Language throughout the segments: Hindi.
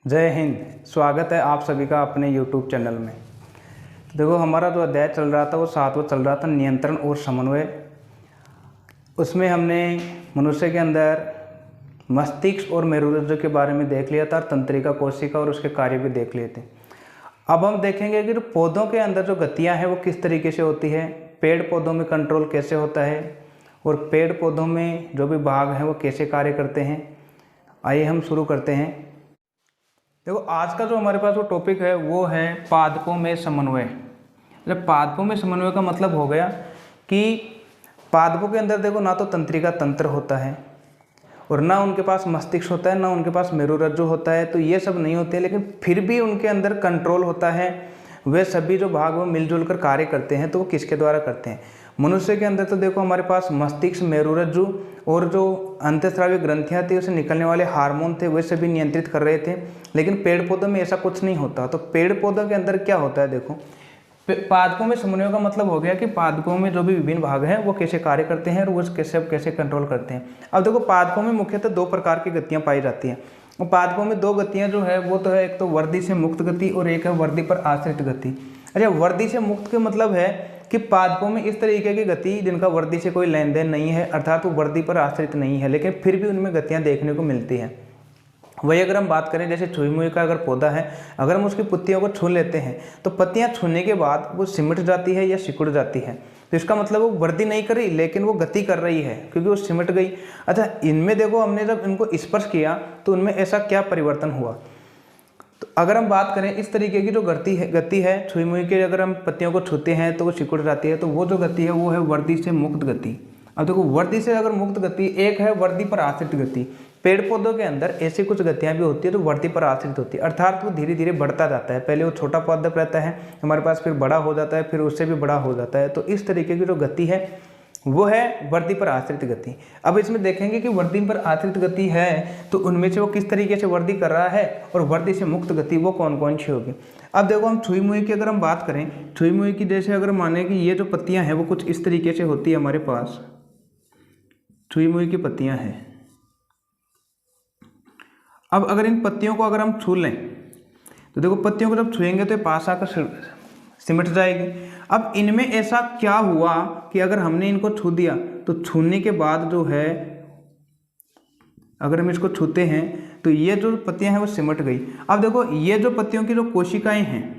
जय हिंद। स्वागत है आप सभी का अपने YouTube चैनल में। तो देखो, हमारा जो अध्याय चल रहा था वो 7वां चल रहा था, नियंत्रण और समन्वय। उसमें हमने मनुष्य के अंदर मस्तिष्क और मेरुरज्जु के बारे में देख लिया था, तंत्रिका, कोशिका और उसके कार्य भी देख लिए थे। अब हम देखेंगे कि जो पौधों के अंदर जो गतियाँ हैं वो किस तरीके से होती है, पेड़ पौधों में कंट्रोल कैसे होता है और पेड़ पौधों में जो भी भाग हैं वो कैसे कार्य करते हैं। आइए हम शुरू करते हैं। देखो, आज का जो हमारे पास वो टॉपिक है वो है पादपों में समन्वय। मतलब पादपों में समन्वय का मतलब हो गया कि पादपों के अंदर देखो, ना तो तंत्रिका तंत्र होता है और ना उनके पास मस्तिष्क होता है, ना उनके पास मेरुरज्जु होता है, तो ये सब नहीं होते, लेकिन फिर भी उनके अंदर कंट्रोल होता है। वे सभी जो भाग वो मिलजुल कर कार्य करते हैं, तो वो किसके द्वारा करते हैं? मनुष्य के अंदर तो देखो हमारे पास मस्तिष्क, मेरुरज्जु और जो अंतःस्रावी ग्रंथियाँ थी, उससे निकलने वाले हार्मोन थे, वे सभी नियंत्रित कर रहे थे। लेकिन पेड़ पौधों में ऐसा कुछ नहीं होता। तो पेड़ पौधों के अंदर क्या होता है? देखो, पादपों में समन्वय का मतलब हो गया कि पादपों में जो भी विभिन्न भाग हैं वो कैसे कार्य करते हैं और वो कैसे कंट्रोल करते हैं। अब देखो, पादपों में मुख्यतः दो प्रकार की गतियाँ पाई जाती हैं। और पादपों में दो गतियाँ जो है वो तो है, एक तो वर्दी से मुक्त गति और एक है वर्दी पर आश्रित गति। अच्छा, वर्दी से मुक्त का मतलब है कि पादपों में इस तरीके की गति जिनका वर्दी से कोई लेन देन नहीं है, अर्थात वो वर्दी पर आश्रित नहीं है, लेकिन फिर भी उनमें गतियाँ देखने को मिलती हैं। वही अगर हम बात करें, जैसे छुई मुई का अगर पौधा है, अगर हम उसकी पत्तियों को छू लेते हैं तो पत्तियां छूने के बाद वो सिमट जाती है या सिकुड़ जाती है, तो इसका मतलब वो वर्दी नहीं कर रही, लेकिन वो गति कर रही है क्योंकि वो सिमट गई। अच्छा, इनमें देखो, हमने जब इनको स्पर्श किया तो उनमें ऐसा क्या परिवर्तन हुआ? तो अगर हम बात करें इस तरीके की जो गति है छुई मुई के, अगर हम पत्तियों को छूते हैं तो वो सिकुड़ जाती है, तो वो जो गति है वो है वर्दी से मुक्त गति। अब देखो, वर्दी से अगर मुक्त गति, एक है वर्दी पर आश्रित गति। पेड़ पौधों के अंदर ऐसी कुछ गतियां भी होती है तो वर्दी पर आश्रित होती है, अर्थात वो धीरे धीरे बढ़ता जाता है। पहले वो छोटा पौधा रहता है हमारे पास, फिर बड़ा हो जाता है, फिर उससे भी बड़ा हो जाता है। तो इस तरीके की जो गति है वो है वर्दी पर आश्रित गति। अब इसमें देखेंगे कि वर्दी पर आश्रित गति है तो उनमें से वो किस तरीके से वर्दी कर रहा है और वर्दी से मुक्त गति वो कौन कौन सी होगी। अब देखो, हम छुई मुई की अगर हम बात करें, छुई मुई की जैसे अगर माने कि ये जो पत्तियां हैं वो कुछ इस तरीके से होती है हमारे पास, छुई मुई की पत्तियां हैं। अब अगर इन पत्तियों को अगर हम छू लें तो देखो, पत्तियों को जब छुएंगे तो पास आकर सिमट जाएगी। अब इनमें ऐसा क्या हुआ कि अगर हमने इनको छू दिया तो छूने के बाद जो है, अगर हम इसको छूते हैं तो ये जो पत्तियां हैं वो सिमट गई। अब देखो, ये जो पत्तियों की जो कोशिकाएं हैं,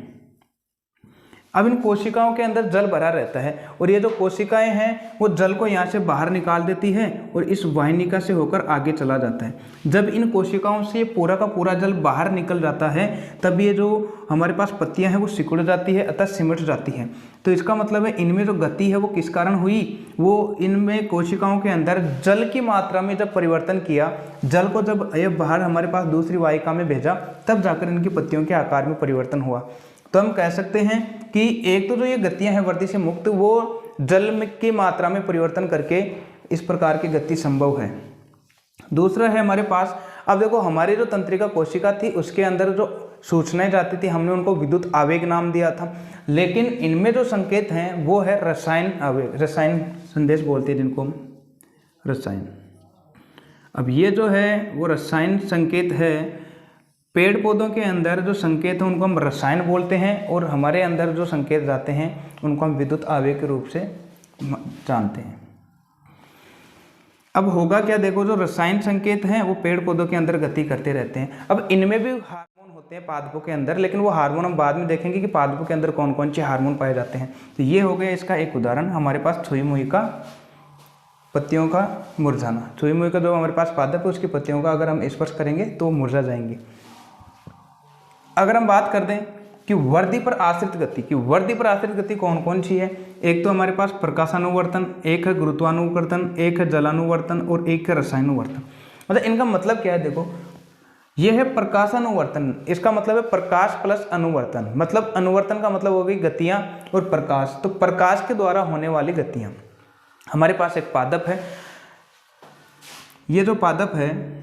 अब इन कोशिकाओं के अंदर जल भरा रहता है और ये जो कोशिकाएं हैं वो जल को यहाँ से बाहर निकाल देती है और इस वाहिनिका से होकर आगे चला जाता है। जब इन कोशिकाओं से पूरा का पूरा जल बाहर निकल जाता है तब ये जो हमारे पास पत्तियां हैं वो सिकुड़ जाती है, अतः सिमट जाती है। तो इसका मतलब है इनमें जो गति है वो किस कारण हुई? वो इनमें कोशिकाओं के अंदर जल की मात्रा में जब परिवर्तन किया, जल को जब ये बाहर हमारे पास दूसरी वाहिका में भेजा, तब जाकर इनकी पत्तियों के आकार में परिवर्तन हुआ। तो हम कह सकते हैं कि एक तो जो ये गतियां हैं वर्दी से मुक्त, वो जल में की मात्रा में परिवर्तन करके इस प्रकार की गति संभव है। दूसरा है हमारे पास, अब देखो, हमारी जो तंत्रिका कोशिका थी उसके अंदर जो सूचनाएं जाती थी हमने उनको विद्युत आवेग नाम दिया था, लेकिन इनमें जो संकेत हैं वो है रसायन आवेग, रसायन संदेश बोलते हैं जिनको हम रसायन। अब ये जो है वो रसायन संकेत है। पेड़ पौधों के अंदर जो संकेत हैं उनको हम रसायन बोलते हैं और हमारे अंदर जो संकेत जाते हैं उनको हम विद्युत आवेग के रूप से जानते हैं। अब होगा क्या? देखो, जो रसायन संकेत हैं वो पेड़ पौधों के अंदर गति करते रहते हैं। अब इनमें भी हार्मोन होते हैं पादपों के अंदर, लेकिन वो हार्मोन हम बाद में देखेंगे कि पादपों के अंदर कौन कौन से हार्मोन पाए जाते हैं। तो ये हो गया इसका एक उदाहरण, हमारे पास छुई मुई का पत्तियों का मुरझाना। छुई मुई का जो हमारे पास पादप है उसकी पत्तियों का अगर हम स्पर्श करेंगे तो मुरझा जाएंगे। अगर हम बात कर दें कि वर्दी पर आश्रित गति, कि वर्दी पर आश्रित गति कौन कौन सी है, एक तो हमारे पास प्रकाशानुवर्तन, एक है गुरुत्वानुवर्तन, एक है जलानुवर्तन और एक है रसायनुवर्तन। मतलब इनका मतलब क्या है? देखो, ये है प्रकाशानुवर्तन, इसका मतलब है प्रकाश प्लस अनुवर्तन। मतलब अनुवर्तन का मतलब हो गई गतियां और प्रकाश, तो प्रकाश के द्वारा होने वाली गतियां। हमारे पास एक पादप है, ये जो पादप है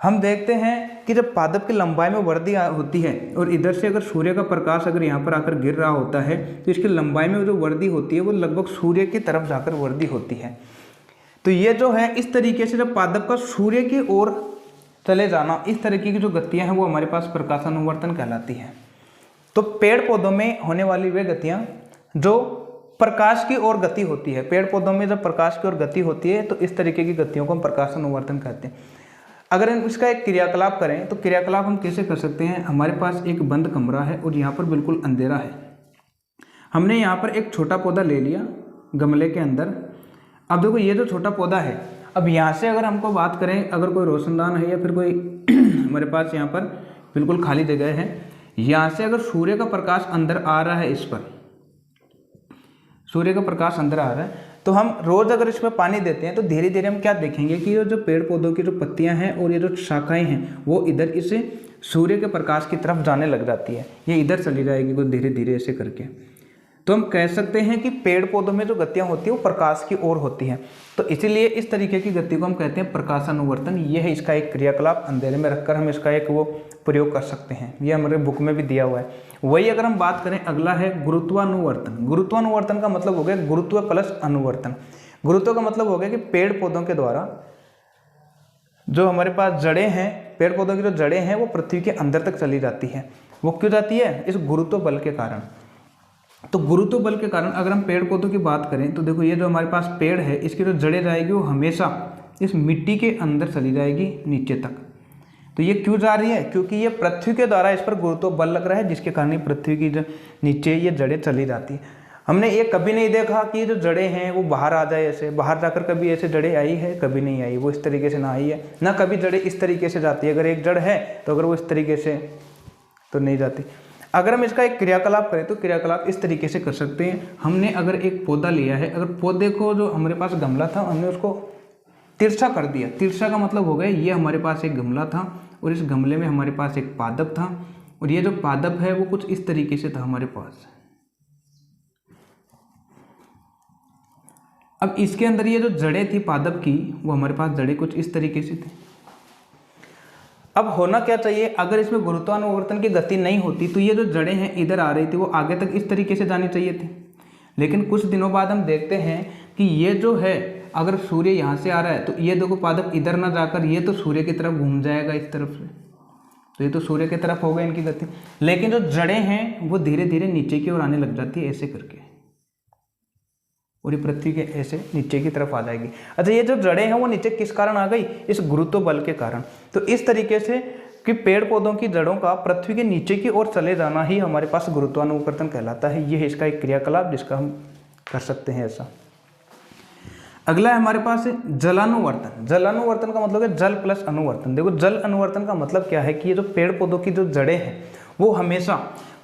हम देखते हैं कि जब पादप की लंबाई में वृद्धि होती है और इधर से अगर सूर्य का प्रकाश अगर यहाँ पर आकर गिर रहा होता है तो इसकी लंबाई में जो वृद्धि होती है वो लगभग सूर्य की तरफ जाकर वृद्धि होती है। तो ये जो है इस तरीके से जब पादप का सूर्य की ओर चले जाना, इस तरीके की जो गतियां हैं वो हमारे पास प्रकाशानुवर्तन कहलाती है। तो पेड़ पौधों में होने वाली वे गतियां जो प्रकाश की ओर गति होती है, पेड़ पौधों में जब प्रकाश की ओर गति होती है तो इस तरीके की गतियों को हम प्रकाशानुवर्तन कहते हैं। अगर हम इसका एक क्रियाकलाप करें तो क्रियाकलाप हम कैसे कर सकते हैं। हमारे पास एक बंद कमरा है और यहाँ पर बिल्कुल अंधेरा है। हमने यहाँ पर एक छोटा पौधा ले लिया गमले के अंदर। अब देखो ये जो छोटा पौधा है, अब यहाँ से अगर हमको बात करें, अगर कोई रोशनदान है या फिर कोई हमारे पास यहाँ पर बिल्कुल खाली जगह है, यहाँ से अगर सूर्य का प्रकाश अंदर आ रहा है, इस पर सूर्य का प्रकाश अंदर आ रहा है, तो हम रोज अगर इसमें पानी देते हैं तो धीरे धीरे हम क्या देखेंगे कि ये जो पेड़ पौधों की जो पत्तियां हैं और ये जो शाखाएं हैं वो इधर इस सूर्य के प्रकाश की तरफ जाने लग जाती है। ये इधर चली जाएगी वो धीरे धीरे ऐसे करके। तो हम कह सकते हैं कि पेड़ पौधों में जो गतियां होती है वो प्रकाश की ओर होती हैं। तो इसीलिए इस तरीके की गति को हम कहते हैं प्रकाशानुवर्तन। ये है इसका एक क्रियाकलाप, अंधेरे में रखकर हम इसका एक वो प्रयोग कर सकते हैं। ये हमारे बुक में भी दिया हुआ है। वही अगर हम बात करें, अगला है गुरुत्वानुवर्तन। गुरुत्वानुवर्तन का मतलब हो गया गुरुत्व प्लस अनुवर्तन। गुरुत्व का मतलब हो गया कि पेड़ पौधों के द्वारा जो हमारे पास जड़ें हैं, पेड़ पौधों की जो जड़ें हैं वो पृथ्वी के अंदर तक चली जाती है। वो क्यों जाती है? इस गुरुत्व बल के कारण। तो गुरुत्व बल के कारण अगर हम पेड़ पौधों की बात करें तो देखो ये जो हमारे पास पेड़ है, इसकी जो जड़ें जाएगी वो हमेशा इस मिट्टी के अंदर चली जाएगी नीचे तक। तो ये क्यों जा रही है? क्योंकि ये पृथ्वी के द्वारा इस पर गुरुत्व बल लग रहा है, जिसके कारण पृथ्वी की जो नीचे ये जड़ें चली जाती है। हमने ये कभी नहीं देखा कि ये जो जड़ें हैं वो बाहर आ जाए, ऐसे बाहर जाकर कभी ऐसे जड़ें आई है? कभी नहीं आई। वो इस तरीके से ना आई है, ना कभी जड़ें इस तरीके से जाती है। अगर एक जड़ है तो अगर वो इस तरीके से तो नहीं जाती। अगर हम इसका एक क्रियाकलाप करें तो क्रियाकलाप इस तरीके से कर सकते हैं। हमने अगर एक पौधा लिया है, अगर पौधे को जो हमारे पास गमला था हमने उसको तिरछा कर दिया। तिरछा का मतलब हो गया ये हमारे पास एक गमला था और इस गमले में हमारे पास एक पादप था और ये जो पादप है वो कुछ इस तरीके से था हमारे पास। अब इसके अंदर ये जो जड़ें थी पादप की, वो हमारे पास जड़ें कुछ इस तरीके से थी। अब होना क्या चाहिए, अगर इसमें गुरुत्वानुवर्तन की गति नहीं होती तो ये जो जड़ें हैं इधर आ रही थी वो आगे तक इस तरीके से जानी चाहिए थी। लेकिन कुछ दिनों बाद हम देखते हैं कि ये जो है, अगर सूर्य यहाँ से आ रहा है तो ये देखो पादप इधर ना जाकर ये तो सूर्य की तरफ घूम जाएगा इस तरफ से, तो ये तो सूर्य की तरफ हो गई इनकी गति। लेकिन जो जड़ें हैं वो धीरे धीरे नीचे की ओर आने लग जाती है ऐसे करके, और ये पृथ्वी के ऐसे नीचे की तरफ आ जाएगी। अच्छा, ये जो जड़ें हैं वो नीचे किस कारण आ गई? इस गुरुत्व बल के कारण। तो इस तरीके से कि पेड़ पौधों की जड़ों का पृथ्वी के नीचे की ओर चले जाना ही हमारे पास गुरुत्वानुवर्तन कहलाता है। ये है इसका एक क्रियाकलाप जिसका हम कर सकते हैं ऐसा। अगला है हमारे पास जलानुवर्तन। जलानुवर्तन का मतलब है जल प्लस अनुवर्तन। देखो जल अनुवर्तन का मतलब क्या है कि ये जो पेड़ पौधों की जो जड़ें हैं वो हमेशा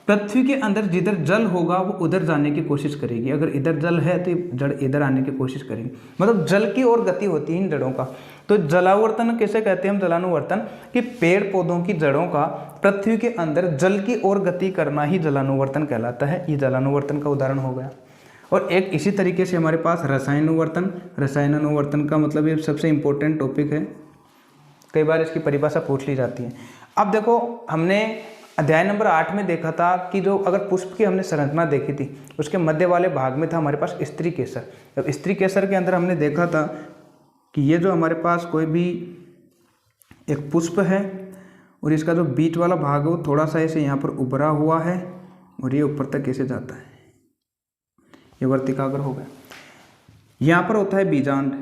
पृथ्वी के अंदर जिधर जल होगा वो उधर जाने की कोशिश करेगी। अगर इधर जल है तो जड़ इधर आने की कोशिश करेगी, मतलब जल की ओर गति होती है इन जड़ों का। तो जलावर्तन कैसे कहते हैं हम? जलानुवर्तन कि पेड़ पौधों की जड़ों का पृथ्वी के अंदर जल की ओर गति करना ही जलानुवर्तन कहलाता है। ये जलानुवर्तन का उदाहरण हो गया। और एक इसी तरीके से हमारे पास रसायनानुवर्तन। रसायनानुवर्तन का मतलब ये सबसे इंपॉर्टेंट टॉपिक है, कई बार इसकी परिभाषा पूछ ली जाती है। अब देखो हमने अध्याय नंबर 8 में देखा था कि जो अगर पुष्प की हमने संरचना देखी थी उसके मध्य वाले भाग में था हमारे पास स्त्री केसर। अब स्त्री केसर के अंदर हमने देखा था कि ये जो हमारे पास कोई भी एक पुष्प है और इसका जो बीच वाला भाग है वो थोड़ा सा ऐसे यहाँ पर उभरा हुआ है और ये ऊपर तक कैसे जाता है, ये वर्तिकाग्र हो गया। यहाँ पर होता है बीजांड।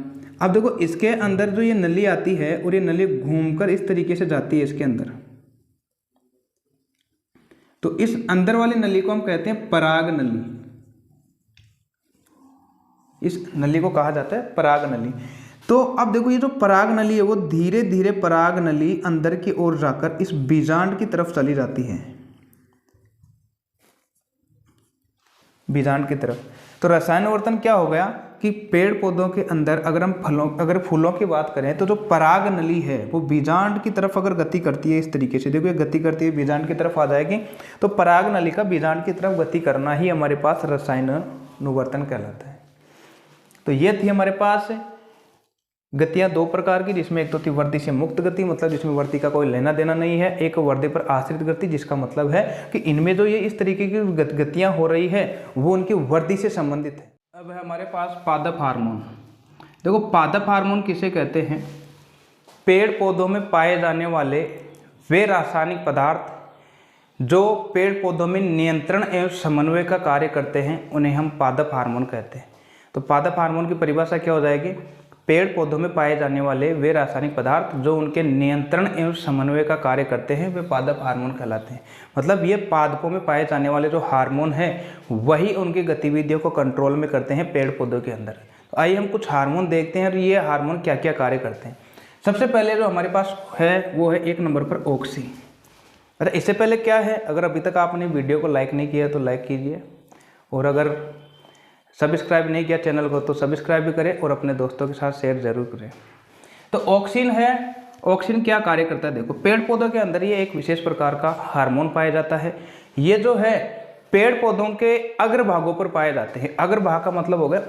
अब देखो इसके अंदर जो ये नली आती है और ये नली घूमकर इस तरीके से जाती है इसके अंदर, तो इस अंदर वाली नली को हम कहते हैं पराग नली। इस नली को कहा जाता है पराग नली। तो अब देखो ये जो पराग नली है वो धीरे धीरे पराग नली अंदर की ओर जाकर इस बीजांड की तरफ चली जाती है, बीजांड की तरफ। तो रसायनानुवर्तन क्या हो गया कि पेड़ पौधों के अंदर अगर हम अगर फूलों की बात करें तो जो पराग नली है वो बीजांड की तरफ अगर गति करती है इस तरीके से, देखो ये गति करती है बीजांड की तरफ आ जाएगी, तो पराग नली का बीजांड की तरफ गति करना ही हमारे पास रसायनानुवर्तन कहलाता है। तो ये थी हमारे पास गतियां दो प्रकार की, जिसमें एक तो थी वर्दी से मुक्त गति, मतलब जिसमें वर्दी का कोई लेना देना नहीं है। एक वर्दी पर आश्रित गति, जिसका मतलब है कि इनमें जो ये इस तरीके की गतियां हो रही है वो उनकी वर्दी से संबंधित है। अब है हमारे पास पादप हार्मोन। देखो पादप हार्मोन किसे कहते हैं? पेड़ पौधों में पाए जाने वाले वे रासायनिक पदार्थ जो पेड़ पौधों में नियंत्रण एवं समन्वय का कार्य करते हैं उन्हें हम पादप हार्मोन कहते हैं। तो पादप हार्मोन की परिभाषा क्या हो जाएगी? पेड़ पौधों में पाए जाने वाले वे रासायनिक पदार्थ जो उनके नियंत्रण एवं समन्वय का कार्य करते हैं वे पादप हार्मोन कहलाते हैं। मतलब ये पादपों में पाए जाने वाले जो हार्मोन है वही उनकी गतिविधियों को कंट्रोल में करते हैं पेड़ पौधों के अंदर। तो आइए हम कुछ हार्मोन देखते हैं और ये हार्मोन क्या क्या कार्य करते हैं। सबसे पहले जो हमारे पास है वो है 1 नंबर पर ऑक्सी। अच्छा, इससे पहले क्या है, अगर अभी तक आपने वीडियो को लाइक नहीं किया तो लाइक कीजिए, और अगर सब्सक्राइब नहीं किया चैनल को तो सब्सक्राइब भी करें और अपने दोस्तों के साथ शेयर जरूर करें। तो ऑक्सिन है, ऑक्सिन क्या कार्य करता है? देखो पेड़ पौधों के अंदर ये एक विशेष प्रकार का हार्मोन पाया जाता है। ये जो है पेड़ पौधों के अग्रभागों पर पाए जाते हैं। अग्रभाग का मतलब हो गया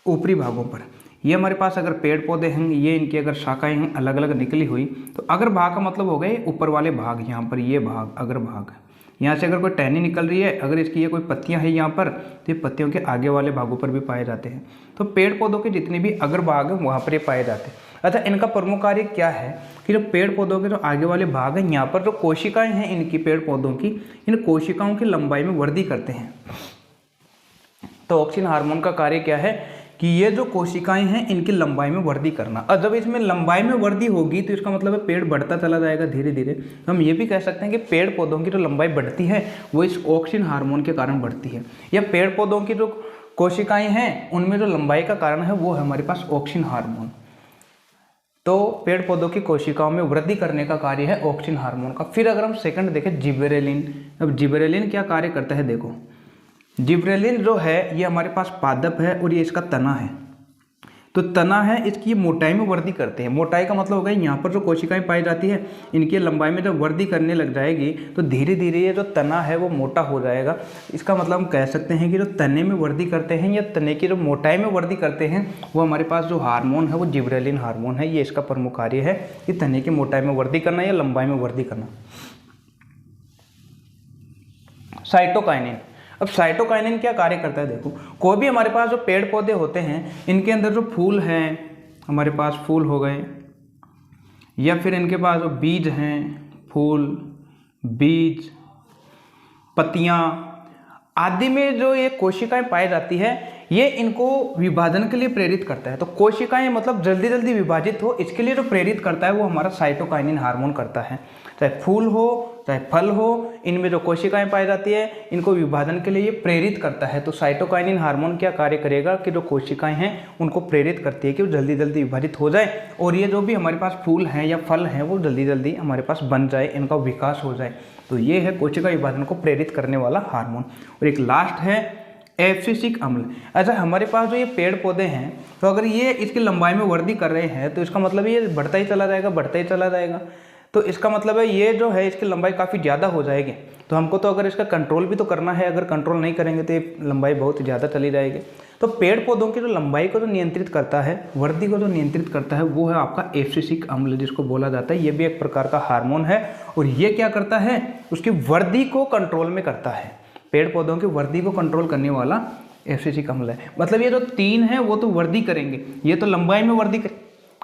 ऊपरी भागों पर। ये हमारे पास अगर पेड़ पौधे हैं, ये इनकी अगर शाखाएं हैं अलग अलग निकली हुई, तो अग्रभाग का मतलब हो गए ऊपर वाले भाग, यहाँ पर ये भाग अग्रभाग। यहाँ से अगर कोई टहनी निकल रही है, अगर इसकी ये कोई पत्तियां हैं यहाँ पर, तो ये पत्तियों के आगे वाले भागों पर भी पाए जाते हैं। तो पेड़ पौधों के जितने भी अग्रभाग हैं वहाँ पर ये पाए जाते हैं। अच्छा, इनका प्रमुख कार्य क्या है कि जो पेड़ पौधों के जो आगे वाले भाग हैं यहाँ पर जो कोशिकाएं हैं इनकी, पेड़ पौधों की, इन कोशिकाओं की लंबाई में वृद्धि करते हैं। तो ऑक्सिन हार्मोन का कार्य क्या है कि ये जो कोशिकाएं हैं इनकी लंबाई में वृद्धि करना। और जब इसमें लंबाई में वृद्धि होगी तो इसका मतलब है पेड़ बढ़ता चला जाएगा धीरे धीरे। तो हम ये भी कह सकते हैं कि पेड़ पौधों की जो लंबाई बढ़ती है वो इस ऑक्सिन हार्मोन के कारण बढ़ती है, या पेड़ पौधों की जो कोशिकाएं हैं उनमें जो लंबाई का कारण है वो है हमारे पास ऑक्सिन हार्मोन। तो पेड़ पौधों की कोशिकाओं में वृद्धि करने का कार्य है ऑक्सिन हार्मोन का। फिर अगर हम सेकंड देखें जिबरेलिन। अब जिबरेलिन क्या कार्य करता है? देखो जिब्रेलिन जो है ये हमारे पास पादप है और ये इसका तना है। तो तना है, इसकी मोटाई में वृद्धि करते हैं। मोटाई का मतलब होगा यहाँ पर जो कोशिकाएं पाई जाती है इनकी लंबाई में जब वृद्धि करने लग जाएगी तो धीरे धीरे ये जो तना है वो मोटा हो जाएगा। इसका मतलब हम कह सकते हैं कि जो तने में वृद्धि करते हैं या तने की जो मोटाई में वृद्धि करते हैं वो हमारे पास जो हार्मोन है वो जिब्रेलिन हार्मोन है। ये इसका प्रमुख कार्य है कि तने की मोटाई में वृद्धि करना या लंबाई में वृद्धि करना। साइटोकाइनिन। अब साइटोकाइनिन क्या कार्य करता है? देखो कोई भी हमारे पास जो पेड़ पौधे होते हैं इनके अंदर जो फूल हैं, हमारे पास फूल हो गए, या फिर इनके पास जो बीज हैं, फूल, बीज, पत्तियां आदि में जो ये कोशिकाएं पाई जाती है ये इनको विभाजन के लिए प्रेरित करता है। तो कोशिकाएं मतलब जल्दी जल्दी विभाजित हो इसके लिए जो प्रेरित करता है वो हमारा साइटोकाइनिन हार्मोन करता है। चाहे फूल हो चाहे फल हो, इनमें जो कोशिकाएं पाई जाती है इनको विभाजन के लिए ये प्रेरित करता है। तो साइटोकाइनिन हार्मोन क्या कार्य करेगा कि जो कोशिकाएं हैं उनको प्रेरित करती है कि वो जल्दी जल्दी विभाजित हो जाए और ये जो भी हमारे पास फूल हैं या फल हैं वो जल्दी जल्दी हमारे पास बन जाए, इनका विकास हो जाए। तो ये है कोशिका विभाजन को प्रेरित करने वाला हार्मोन। और एक लास्ट है एब्सिसिक अम्ल। अच्छा, हमारे पास जो ये पेड़ पौधे हैं तो अगर ये इसकी लंबाई में वृद्धि कर रहे हैं तो इसका मतलब ये बढ़ता ही चला जाएगा, बढ़ता ही चला जाएगा। तो इसका मतलब है ये जो है इसकी लंबाई काफ़ी ज़्यादा हो जाएगी। तो हमको तो अगर इसका कंट्रोल भी तो करना है, अगर कंट्रोल नहीं करेंगे तो ये लंबाई बहुत ज़्यादा चली जाएगी। तो पेड़ पौधों की जो लंबाई को जो नियंत्रित करता है, वृद्धि को जो नियंत्रित करता है वो है आपका एब्सिसिक अम्ल जिसको बोला जाता है। ये भी एक प्रकार का हार्मोन है और ये क्या करता है, उसकी वृद्धि को कंट्रोल में करता है। पेड़ पौधों की वृद्धि को कंट्रोल करने वाला एब्सिसिक अम्ल है। मतलब ये जो 3 है वो तो वृद्धि करेंगे, ये तो लंबाई में वृद्धि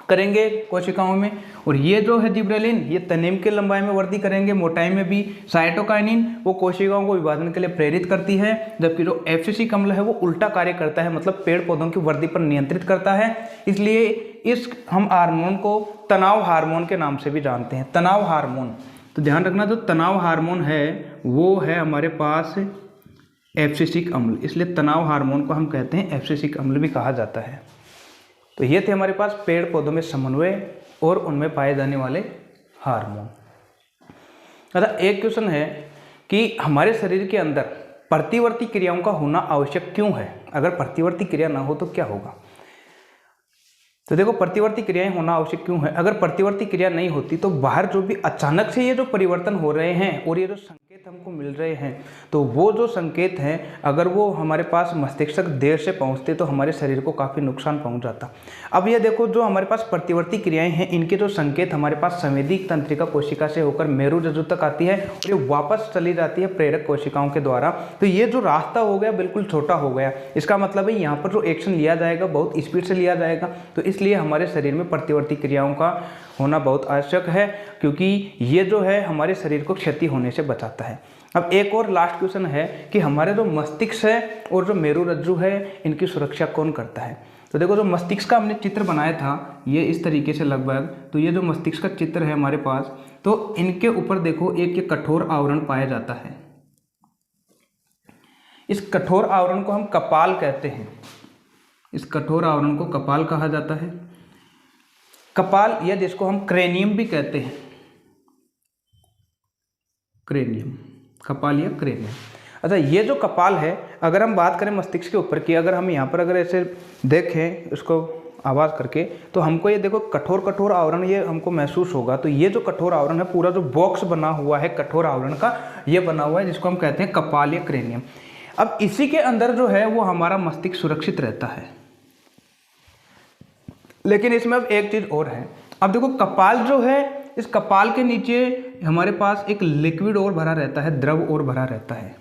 करेंगे कोशिकाओं में, और ये जो है जिब्रेलिन ये तने की लंबाई में वृद्धि करेंगे, मोटाई में भी। साइटोकाइनिन वो कोशिकाओं को विभाजन के लिए प्रेरित करती है, जबकि जो एब्सिसिक अम्ल है वो उल्टा कार्य करता है, मतलब पेड़ पौधों की वृद्धि पर नियंत्रित करता है। इसलिए इस हम हार्मोन को तनाव हार्मोन के नाम से भी जानते हैं, तनाव हार्मोन। तो ध्यान रखना जो तनाव हार्मोन है वो है हमारे पास एब्सिसिक अम्ल, इसलिए तनाव हार्मोन को हम कहते हैं एब्सिसिक अम्ल भी कहा जाता है। तो ये थे हमारे पास पेड़ पौधों में समन्वय और उनमें पाए जाने वाले हार्मोन। अच्छा, एक क्वेश्चन है कि हमारे शरीर के अंदर प्रतिवर्ती क्रियाओं का होना आवश्यक क्यों है? अगर प्रतिवर्ती क्रिया ना हो तो क्या होगा? तो देखो प्रतिवर्ती क्रियाएं होना आवश्यक क्यों है? अगर प्रतिवर्ती क्रिया नहीं होती तो बाहर जो भी अचानक से ये जो परिवर्तन हो रहे हैं और ये जो संकेत हमको मिल रहे हैं, तो वो जो संकेत हैं अगर वो हमारे पास मस्तिष्क तक देर से पहुंचते तो हमारे शरीर को काफ़ी नुकसान पहुंच जाता। अब ये देखो, जो हमारे पास प्रतिवर्ती क्रियाएं हैं, इनके जो संकेत हमारे पास संवेदी तंत्रिका कोशिका से होकर मेरुरज्जु तक आती है और ये वापस चली जाती है प्रेरक कोशिकाओं के द्वारा। तो ये जो रास्ता हो गया बिल्कुल छोटा हो गया। इसका मतलब है यहाँ पर जो एक्शन लिया जाएगा बहुत स्पीड से लिया जाएगा। तो इसलिए हमारे शरीर में प्रतिवर्ती क्रियाओं का होना बहुत आवश्यक है, क्योंकि ये जो है हमारे शरीर को क्षति होने से बचाता है। अब एक और लास्ट क्वेश्चन है कि हमारे जो मस्तिष्क है और जो मेरुरज्जु है, इनकी सुरक्षा कौन करता है। तो देखो, जो मस्तिष्क का हमने चित्र बनाया था ये इस तरीके से लगभग, तो ये जो मस्तिष्क का चित्र है हमारे पास, तो इनके ऊपर देखो एक ये कठोर आवरण पाया जाता है। इस कठोर आवरण को हम कपाल कहते हैं। इस कठोर आवरण को कपाल कहा जाता है। कपाल, या जिसको हम क्रेनियम भी कहते हैं, क्रेनियम, कपाल या क्रेनियम। अच्छा, ये जो कपाल है, अगर हम बात करें मस्तिष्क के ऊपर की, अगर हम यहाँ पर अगर ऐसे देखें इसको आवाज़ करके, तो हमको ये देखो कठोर कठोर आवरण ये हमको महसूस होगा। तो ये जो कठोर आवरण है, पूरा जो बॉक्स बना हुआ है कठोर आवरण का, ये बना हुआ है जिसको हम कहते हैं कपाल या क्रेनियम। अब इसी के अंदर जो है वो हमारा मस्तिष्क सुरक्षित रहता है। लेकिन इसमें अब एक चीज़ और है। अब देखो, कपाल जो है, इस कपाल के नीचे हमारे पास एक लिक्विड और भरा रहता है, द्रव और भरा रहता है।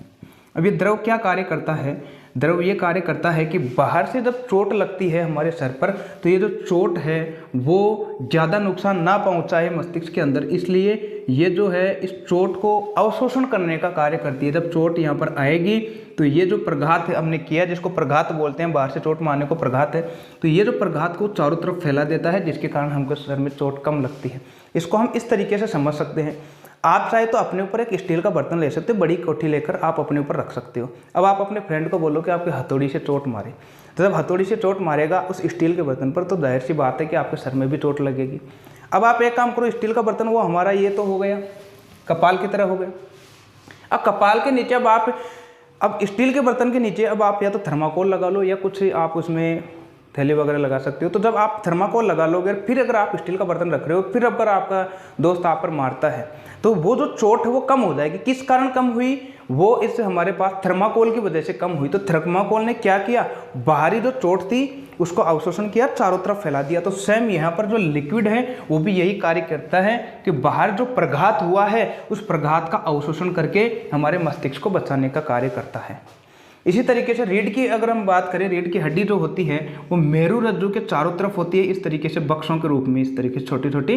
अब ये द्रव क्या कार्य करता है? द्रव ये कार्य करता है कि बाहर से जब चोट लगती है हमारे सर पर, तो ये जो चोट है वो ज़्यादा नुकसान ना पहुंचाए मस्तिष्क के अंदर, इसलिए ये जो है इस चोट को अवशोषण करने का कार्य करती है। जब चोट यहाँ पर आएगी तो ये जो प्रघात है हमने किया, जिसको प्रघात बोलते हैं, बाहर से चोट मारने को प्रघात है, तो ये जो प्रघात को चारों तरफ फैला देता है, जिसके कारण हमको सर में चोट कम लगती है। इसको हम इस तरीके से समझ सकते हैं। आप चाहे तो अपने ऊपर एक स्टील का बर्तन ले सकते हो, बड़ी कोठी लेकर आप अपने ऊपर रख सकते हो। अब आप अपने फ्रेंड को बोलो कि आपके हथौड़ी से चोट मारे, तो जब हथौड़ी से चोट मारेगा उस स्टील के बर्तन पर, तो जाहिर सी बात है कि आपके सर में भी चोट लगेगी। अब आप एक काम करो, स्टील का बर्तन वो हमारा ये तो हो गया, कपाल की तरह हो गया। अब कपाल के नीचे अब स्टील के बर्तन के नीचे अब आप या तो थर्माकोल लगा लो या कुछ आप उसमें थैली वगैरह लगा सकते हो। तो जब आप थर्माकोल लगा लोगे, फिर अगर आप स्टील का बर्तन रख रहे हो, फिर अगर आपका दोस्त आप पर मारता है, तो वो जो चोट है वो कम हो जाएगी। किस कारण कम हुई? वो इससे हमारे पास थर्माकोल की वजह से कम हुई। तो थर्माकोल ने क्या किया? बाहरी जो चोट थी उसको अवशोषण किया, चारों तरफ फैला दिया। तो सेम यहाँ पर जो लिक्विड है वो भी यही कार्य करता है कि बाहर जो प्रघात हुआ है उस प्रघात का अवशोषण करके हमारे मस्तिष्क को बचाने का कार्य करता है। इसी तरीके से रीढ़ की अगर हम बात करें, रीढ़ की हड्डी जो होती है वो मेरुरज्जु के चारों तरफ होती है, इस तरीके से बक्सों के रूप में, इस तरीके से छोटी छोटी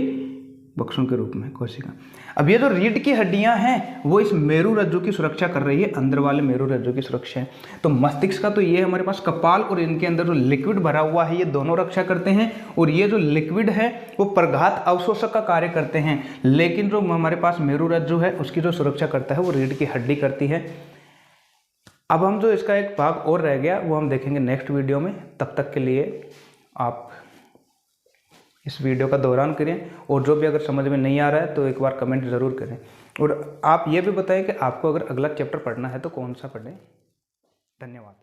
बक्सों के रूप में कोशिका। अब ये जो रीढ़ की हड्डियां हैं वो इस मेरुरज्जु की सुरक्षा कर रही है, अंदर वाले मेरुरज्जु की सुरक्षा है। तो मस्तिष्क का तो ये हमारे पास कपाल और इनके अंदर जो लिक्विड भरा हुआ है ये दोनों रक्षा करते हैं, और ये जो लिक्विड है वो प्रघात अवशोषक का कार्य करते हैं। लेकिन जो हमारे पास मेरुरज्जु है उसकी जो सुरक्षा करता है वो रीढ़ की हड्डी करती है। अब हम जो इसका एक भाग और रह गया वो हम देखेंगे नेक्स्ट वीडियो में। तब तक के लिए आप इस वीडियो का दोहरान करें, और जो भी अगर समझ में नहीं आ रहा है तो एक बार कमेंट ज़रूर करें, और आप ये भी बताएं कि आपको अगर अगला चैप्टर पढ़ना है तो कौन सा पढ़ें। धन्यवाद।